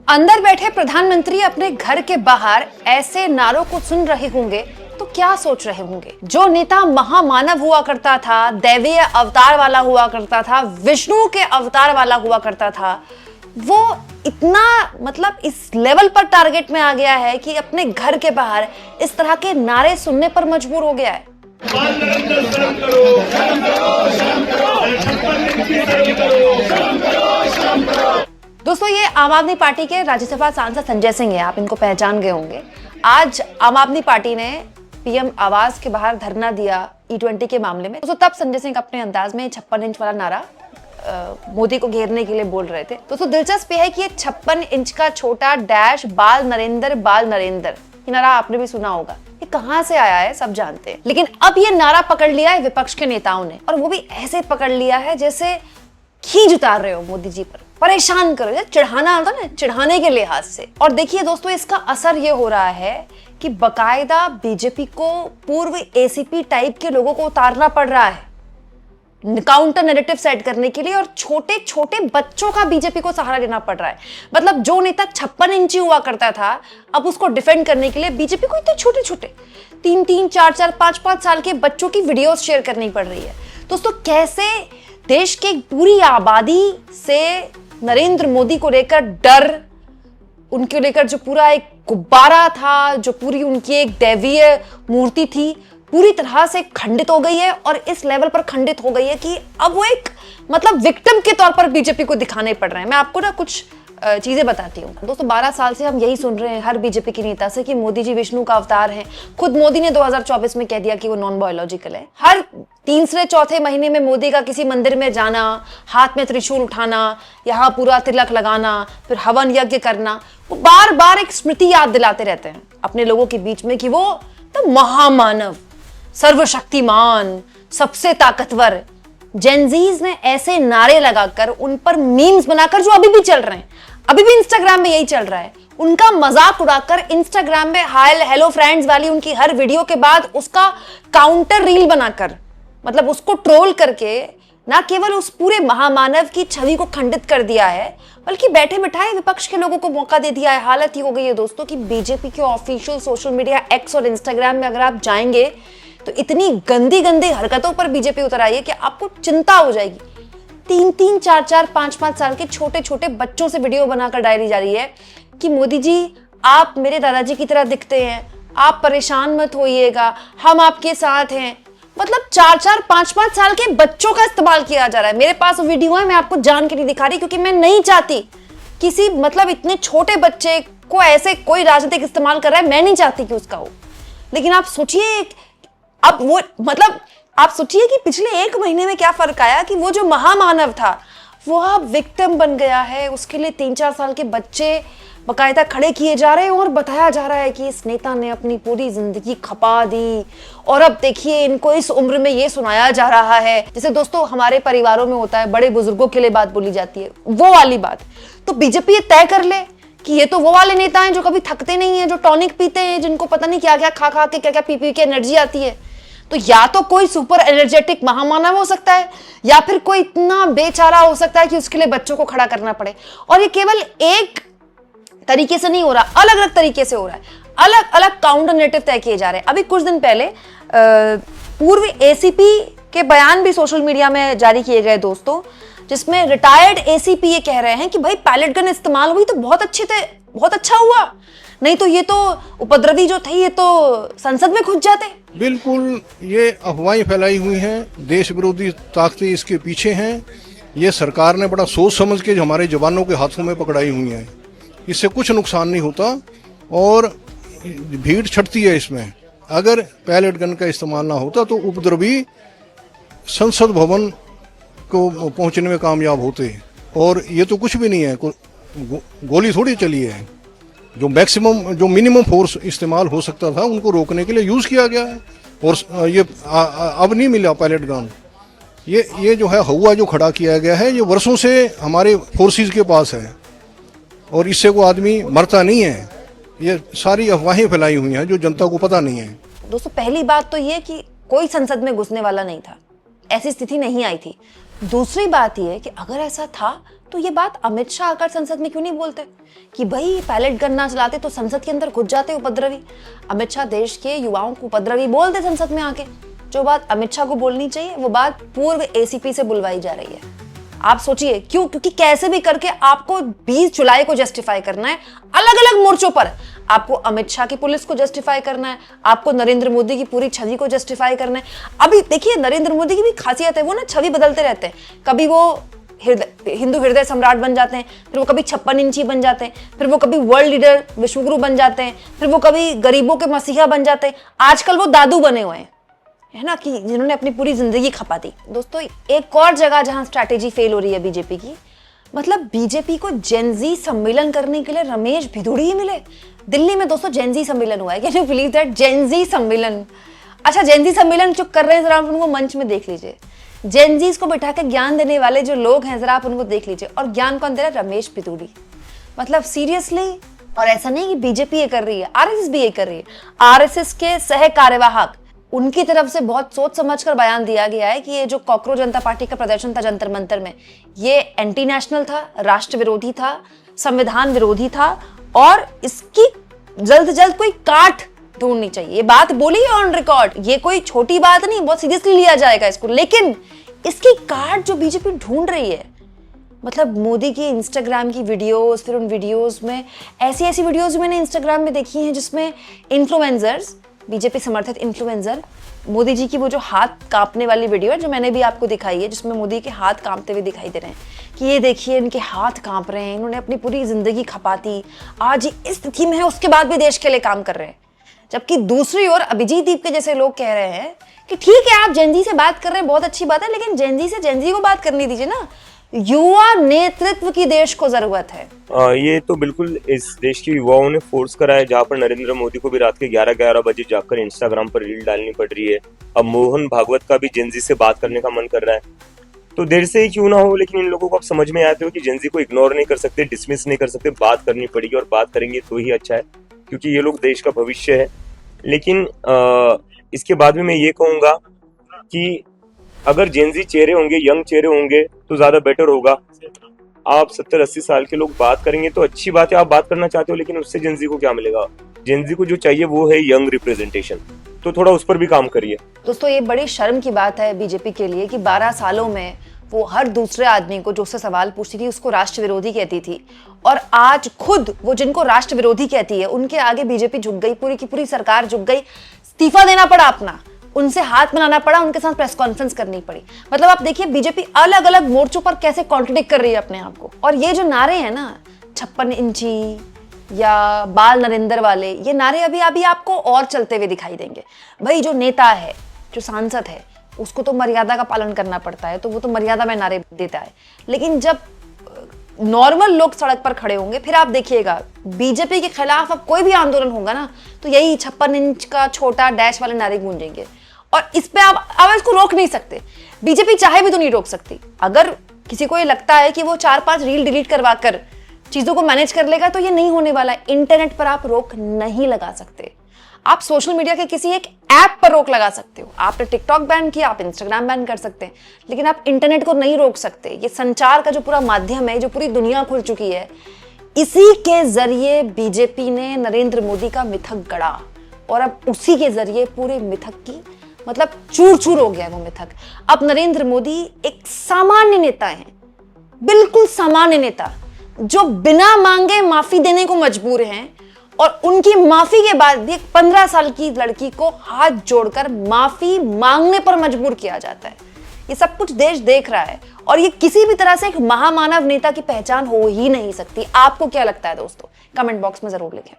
अंदर बैठे प्रधानमंत्री अपने घर के बाहर ऐसे नारों को सुन रहे होंगे तो क्या सोच रहे होंगे। जो नेता महामानव हुआ करता था, दैवीय अवतार वाला हुआ करता था, विष्णु के अवतार वाला हुआ करता था, वो इतना मतलब इस लेवल पर टारगेट में आ गया है कि अपने घर के बाहर इस तरह के नारे सुनने पर मजबूर हो गया है। दोस्तों, ये आम आदमी पार्टी के राज्यसभा सांसद संजय सिंह है, आप इनको पहचान गए होंगे। आज आम आदमी पार्टी ने पीएम आवास के बाहर धरना दिया E20 के मामले में। तो तब संजय सिंह अपने अंदाज में 56 इंच वाला नारा मोदी को घेरने के लिए बोल रहे थे। दोस्तों, दिलचस्प है कि ये 56 इंच का छोटा डैश बाल नरेंद्र, ये नारा आपने भी सुना होगा। ये कहां से आया है सब जानते हैं, लेकिन अब ये नारा पकड़ लिया है विपक्ष के नेताओं ने, और वो भी ऐसे पकड़ लिया है जैसे खींच उतार रहे हो मोदी जी पर, परेशान कर रहे हो, चिढ़ाना होता ना, चिढ़ाने के लिहाज से। और देखिए दोस्तों, इसका असर ये हो रहा है कि बकायदा बीजेपी को पूर्व एसीपी टाइप के लोगों को उतारना पड़ रहा है काउंटर नैरेटिव सेट करने के लिए, और छोटे छोटे बच्चों का बीजेपी को सहारा लेना पड़ रहा है। मतलब जो नेता 56 इंची हुआ करता था, अब उसको डिफेंड करने के लिए बीजेपी को इतने छोटे छोटे 3-3, 4-4, 5-5 साल के बच्चों की वीडियोस शेयर करनी पड़ रही है। दोस्तों, कैसे देश की पूरी आबादी से नरेंद्र मोदी को लेकर डर, उनके लेकर जो पूरा एक गुब्बारा था, जो पूरी उनकी एक दैवीय मूर्ति थी, पूरी तरह से खंडित हो गई है। और इस लेवल पर खंडित हो गई है कि अब वो एक मतलब विक्टिम के तौर पर बीजेपी को दिखाने पड़ रहे हैं। मैं आपको ना कुछ चीजें बताती हूँ। दोस्तों, 12 साल से हम यही सुन रहे हैं हर बीजेपी के नेता से कि मोदी जी विष्णु का अवतार हैं। खुद मोदी ने 2024 में कह दिया कि वो नॉन बायोलॉजिकल है। हर तीसरे चौथे महीने में मोदी का किसी मंदिर में जाना, हाथ में त्रिशूल उठाना, यहाँ पूरा तिलक लगाना, फिर हवन यज्ञ करना, वो बार बार एक स्मृति याद दिलाते रहते हैं अपने लोगों के बीच में कि वो तो महामानव, सर्वशक्तिमान, सबसे ताकतवर। जेनजीज ने ऐसे नारे लगाकर, उन पर मीम्स बनाकर, जो अभी भी चल रहे हैं, अभी भी इंस्टाग्राम में यही चल रहा है, उनका मजाक उड़ाकर इंस्टाग्राम में हाय हेलो फ्रेंड्स वाली उनकी हर वीडियो के बाद उसका काउंटर रील बनाकर, मतलब उसको ट्रोल करके ना केवल उस पूरे महामानव की छवि को खंडित कर दिया है, बल्कि बैठे बिठाए विपक्ष के लोगों को मौका दे दिया है। हालत ही हो गई है दोस्तों कि बीजेपी के ऑफिशियल सोशल मीडिया एक्स और इंस्टाग्राम में अगर आप जाएंगे तो इतनी गंदी गंदी हरकतों पर बीजेपी उतर आई है कि आपको चिंता हो जाएगी। 3-3, 4-4, 5-5 साल के छोटे छोटे बच्चों से वीडियो बनाकर डायरी जा रही है कि मोदी जी आप मेरे दादाजी की तरह दिखते हैं, आप परेशान मत होइएगा, हम आपके साथ हैं। मतलब 4-4, 5-5 साल के बच्चों का इस्तेमाल किया जा रहा है। मेरे पास वीडियो है, मैं आपको जान के नहीं दिखा रही क्योंकि मैं नहीं चाहती किसी मतलब इतने छोटे बच्चे को ऐसे कोई राजनीतिक इस्तेमाल कर रहा है, मैं नहीं चाहती कि उसका हो। लेकिन आप सोचिए, अब वो मतलब आप सोचिए कि पिछले 1 महीने में क्या फर्क आया कि वो जो महामानव था वो अब विक्टिम बन गया है। उसके लिए 3-4 साल के बच्चे बकायदा खड़े किए जा रहे हैं और बताया जा रहा है कि इस नेता ने अपनी पूरी जिंदगी खपा दी, और अब देखिए इनको इस उम्र में ये सुनाया जा रहा है। जैसे दोस्तों हमारे परिवारों में होता है, बड़े बुजुर्गों के लिए बात बोली जाती है, वो वाली बात। तो बीजेपी ये तय कर ले कि ये तो वो वाले नेता हैं जो कभी थकते नहीं है, जो टॉनिक पीते हैं, जिनको पता नहीं क्या क्या खा खा के क्या क्या पी पी के एनर्जी आती है। तो या तो कोई सुपर एनर्जेटिक महामानव हो सकता है, या फिर कोई इतना बेचारा हो सकता है कि उसके लिए बच्चों को खड़ा करना पड़े। और ये केवल एक तरीके से नहीं हो रहा, अलग अलग तरीके से हो रहा है, अलग अलग काउंटर नैरेटिव तय किए जा रहे हैं। अभी कुछ दिन पहले पूर्व एसीपी के बयान भी सोशल मीडिया में जारी किए गए दोस्तों, जिसमें रिटायर्ड एसीपी ये कह रहे हैं कि भाई पायलट गन इस्तेमाल हुई तो बहुत अच्छे थे, बहुत अच्छा हुआ, नहीं तो ये तो उपद्रवी जो थे ये तो संसद में घुस जाते। बिल्कुल, ये अफवाहें फैलाई हुई हैं, देश विरोधी ताकतें इसके पीछे हैं। ये सरकार ने बड़ा सोच समझ के हमारे जवानों के हाथों में पकड़ाई हुई हैं। इससे कुछ नुकसान नहीं होता और भीड़ छटती है इसमें। अगर पैलेट गन का इस्तेमाल ना होता तो उपद्रवी संसद भवन को पहुंचने में कामयाब होते, और ये तो कुछ भी नहीं है, गोली थोड़ी चली है। जो मैक्सिमम जो मिनिमम फोर्स इस्तेमाल हो सकता था उनको रोकने के लिए यूज़ किया गया है, और ये अब नहीं मिला पायलट गन। ये जो है हवा जो खड़ा किया गया है, ये वर्षों से हमारे फोर्सेस के पास है और इससे कोई आदमी मरता नहीं है। ये सारी अफवाहें फैलाई हुई हैं जो जनता को पता नहीं है। दोस्तों, पहली बात तो ये कि कोई संसद में घुसने वाला नहीं था, ऐसी स्थिति नहीं आई थी। दूसरी बात यह है कि अगर ऐसा था तो ये बात अमित शाह आकर संसद में क्यों नहीं बोलते कि भाई पैलेट गन ना चलाते तो संसद के अंदर घुस जाते उपद्रवी। अमित शाह देश के युवाओं को उपद्रवी बोलते संसद में आके। जो बात अमित शाह को बोलनी चाहिए वो बात पूर्व एसीपी से बुलवाई जा रही है। आप सोचिए क्यों? क्योंकि कैसे भी करके आपको 20 जुलाई को जस्टिफाई करना है अलग अलग मोर्चों पर। आपको अमित शाह की पुलिस को जस्टिफाई करना है, आपको नरेंद्र मोदी की पूरी छवि को जस्टिफाई करना है। अभी देखिए नरेंद्र मोदी की भी खासियत है, वो ना छवि बदलते रहते हैं। कभी वो हिंदू हृदय सम्राट बन जाते हैं, फिर वो कभी 56 इंची बन जाते हैं, फिर वो कभी वर्ल्ड लीडर विश्वगुरु बन जाते हैं, फिर वो कभी गरीबों के मसीहा बन जाते हैं। आजकल वो दादू बने हुए हैं, है ना, कि जिन्होंने अपनी पूरी जिंदगी खपा दी। दोस्तों एक और जगह जहां स्ट्रैटेजी फेल हो रही है बीजेपी की, मतलब बीजेपी को जेनजी सम्मेलन करने के लिए रमेश भिदुड़ी ही मिले। दिल्ली में दोस्तों जेनजी सम्मेलन हुआ है, can you believe that? Gen Z सम्मेलन। अच्छा जेनजी सम्मेलन जो कर रहे हैं जरा आप उनको मंच में देख लीजिए। जेनजीज को बैठा के ज्ञान देने वाले जो लोग हैं जरा आप उनको देख लीजिए, और ज्ञान कौन दे रहा है? रमेश भिदुड़ी। मतलब सीरियसली। और ऐसा नहीं कि बीजेपी ये कर रही है, आरएसएस भी ये कर रही है। आरएसएस के सह कार्यवाहक उनकी तरफ से बहुत सोच समझकर बयान दिया गया है कि ये जो कॉकरोच जनता पार्टी का प्रदर्शन था जंतर मंतर में, ये एंटी नेशनल था, राष्ट्र विरोधी था, संविधान विरोधी था, और इसकी जल्द से जल्द कोई काट ढूंढनी चाहिए। ये बात बोली है ऑन रिकॉर्ड, ये कोई छोटी बात नहीं, बहुत सीरियसली लिया जाएगा इसको। लेकिन इसकी काट जो बीजेपी ढूंढ रही है, मतलब मोदी की इंस्टाग्राम की वीडियोस, फिर उन वीडियोस में ऐसी वीडियोस मैंने इंस्टाग्राम में देखी हैं जिसमें इन्फ्लुएंसर्स, बीजेपी समर्थित इन्फ्लुएंसर, मोदी जी की वो जो हाथ कांपने वाली वीडियो है जो मैंने भी आपको दिखाई है, जिसमें मोदी के हाथ कांपते हुए दिखाई दे रहे हैं कि ये देखिए इनके हाथ कांप रहे हैं, इन्होंने अपनी पूरी जिंदगी खपाती, आज इस स्थिति में है, उसके बाद भी देश के लिए काम कर रहे हैं। जबकि दूसरी ओर अभिजीत दीप के जैसे लोग कह रहे हैं कि ठीक है आप जेनजी से बात कर रहे हैं, बहुत अच्छी बात है, लेकिन जेनजी से जेनजी को बात करनी दीजिए ना। युवा नेतृत्व की देश को जरूरत है। ये तो बिल्कुल इस देश के युवाओं ने फोर्स करा है, जहाँ पर नरेंद्र मोदी को भी रात के 11-11 बजे जाकर इंस्टाग्राम पर रील डालनी पड़ रही है। अब मोहन भागवत का भी जेनजी से बात करने का मन कर रहा है, तो देर से ही क्यों ना हो, लेकिन इन लोगों को अब समझ में आते हो कि जेनजी को इग्नोर नहीं कर सकते, डिसमिस नहीं कर सकते, बात करनी पड़ेगी, और बात करेंगे तो ही अच्छा है, क्योंकि ये लोग देश का भविष्य है। लेकिन इसके बाद में मैं ये कहूंगा कि अगर जेनजी चेहरे होंगे, यंग चेहरे होंगे तो ज्यादा बेटर होगा। आप 70-80 साल के लोग बात करेंगे तो अच्छी बात है, आप बात करना चाहते हो, लेकिन उससे जेनजी को क्या मिलेगा? जेनजी को जो चाहिए वो है यंग रिप्रेजेंटेशन, तो थोड़ा उस पर भी काम करिए। दोस्तों ये बड़ी शर्म की बात है बीजेपी के लिए कि 12 सालों में वो हर दूसरे आदमी को जो उससे सवाल पूछती थी उसको राष्ट्र विरोधी कहती थी, और आज खुद वो जिनको राष्ट्र विरोधी कहती है उनके आगे बीजेपी झुक गई, पूरी की पूरी सरकार झुक गई, इस्तीफा देना पड़ा अपना, उनसे हाथ मिलाना पड़ा, उनके साथ प्रेस कॉन्फ्रेंस करनी पड़ी। मतलब आप देखिए बीजेपी अलग अलग मोर्चों पर कैसे कॉन्ट्रडिक्ट कर रही है अपने आप को। और ये जो नारे हैं ना 56 इंची या बाल नरेंद्र वाले, ये नारे अभी आपको और चलते हुए दिखाई देंगे। भाई जो नेता है, जो सांसद है, उसको तो मर्यादा का पालन करना पड़ता है, तो वो तो मर्यादा में नारे देता है। लेकिन जब नॉर्मल लोग सड़क पर खड़े होंगे, फिर आप देखिएगा बीजेपी के खिलाफ अब कोई भी आंदोलन होगा ना तो यही 56 इंच का छोटा डैश वाले नारे गूंजेंगे, और इस पे आप इसको रोक नहीं सकते। बीजेपी चाहे भी तो नहीं रोक सकती। अगर किसी को ये लगता है कि वो 4-5 रील डिलीट करवा कर चीजों को मैनेज कर लेगा तो ये नहीं होने वाला है। इंटरनेट पर आप रोक नहीं लगा सकते। आप सोशल मीडिया के किसी एक ऐप पर रोक लगा सकते हो। आपने टिकटॉक बैन किया, आप इंस्टाग्राम बैन कर सकते हैं, लेकिन आप इंटरनेट को नहीं रोक सकते। ये संचार का जो पूरा माध्यम है, जो पूरी दुनिया खुल चुकी है, इसी के जरिए बीजेपी ने नरेंद्र मोदी का मिथक गढ़ा, और अब उसी के जरिए पूरे मिथक की मतलब चूर चूर हो गया वो मिथक। अब नरेंद्र मोदी एक सामान्य नेता हैं, बिल्कुल सामान्य नेता, जो बिना मांगे माफी देने को मजबूर हैं, और उनकी माफी के बाद भी एक 15 साल की लड़की को हाथ जोड़कर माफी मांगने पर मजबूर किया जाता है। ये सब कुछ देश देख रहा है, और ये किसी भी तरह से एक महामानव नेता की पहचान हो ही नहीं सकती। आपको क्या लगता है दोस्तों? कमेंट बॉक्स में जरूर लिखें।